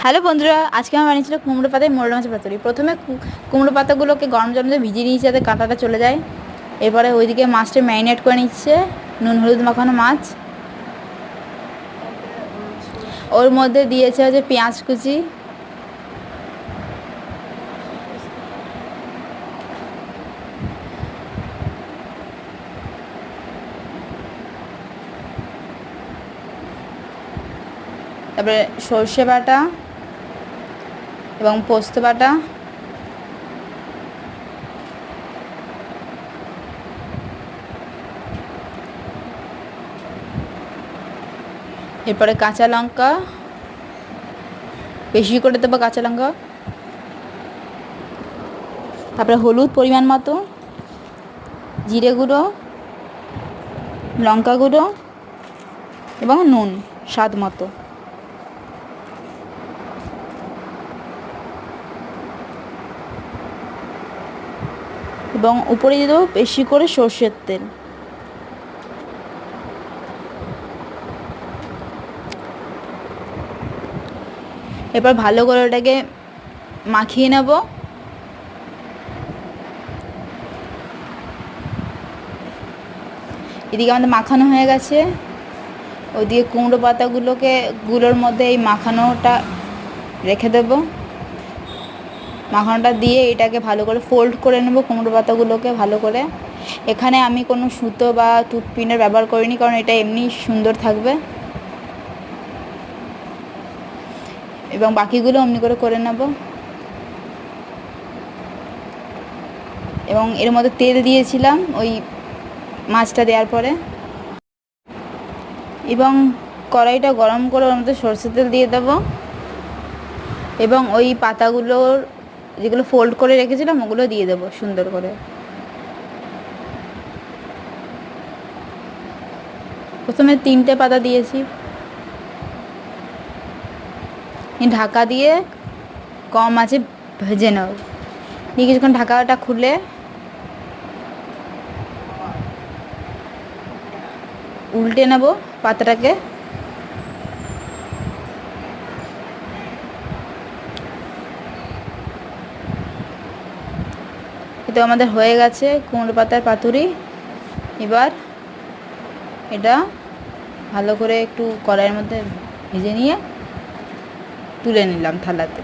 Hello বন্ধুরা, আজকে আমি বানিয়েছিল কুমড়ো পাতায় মোরলা মাছের পাতুরি। প্রথমে কুমড়ো পাতাগুলোকে গরম জল দিয়ে ভিজিয়ে নিয়েছি যাতে কাঁটাটা চলে যায়। এরপরে ওইদিকে মাছটা ম্যারিনেট করে নিচ্ছে, নুন হলুদ মাখানো মাছ। ওর মধ্যে দিয়েছে হচ্ছে পেঁয়াজ কুচি, তারপরে সর্ষে বাটা এবং পোস্ত বাটা, এরপরে কাঁচা লঙ্কা বেশি করে দেবো, কাঁচা লঙ্কা। তারপরে হলুদ পরিমাণ মতো, জিরে গুঁড়ো, লঙ্কা গুঁড়ো এবং নুন স্বাদ মতো। এবং উপরে দিয়ে দেবো বেশি করে সর্ষের তেল। এরপর ভালো করে ওটাকে মাখিয়ে নেব। এদিকে আমাদের মাখানো হয়ে গেছে, ওইদিকে কুমড়ো পাতাগুলোর মধ্যে এই মাখানোটা রেখে দেব। মাখানোটা দিয়ে এটাকে ভালো করে ফোল্ড করে নেব কুমড়ো পাতাগুলোকে ভালো করে। এখানে আমি কোনো সুতো বা টুথপিনের ব্যবহার করিনি, কারণ এটা এমনি সুন্দর থাকবে। এবং বাকিগুলো অমনি করে নেব। এবং এর মধ্যে তেল দিয়েছিলাম ওই মাছটা দেওয়ার পরে। এবং কড়াইটা গরম করে ওর মধ্যে সরষের তেল দিয়ে দেবো। এবং ওই পাতাগুলোর যেগুলো ফোল্ড করে রেখেছিলাম ওগুলো দিয়ে দেবো সুন্দর করে। প্রথমে 3টে পাতা দিয়েছি। ঢাকা দিয়ে কম আঁচে ভেজে নেব। নিয়ে কিছুক্ষণ ঢাকাটা খুলে উল্টে নেব পাতাটাকে। এটা আমাদের হয়ে গেছে কুমড়ো পাতার পাতুরি। এবার এটা ভালো করে একটু কড়াইয়ের মধ্যে ভেজে নিয়ে তুলে নিলাম থালাতে।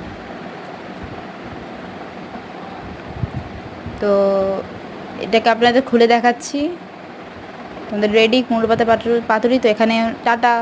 তো এটাকে আপনাদের খুলে দেখাচ্ছি। আমাদের রেডি কুমড়ো পাতার পাতুরি। তো এখানে টাটা।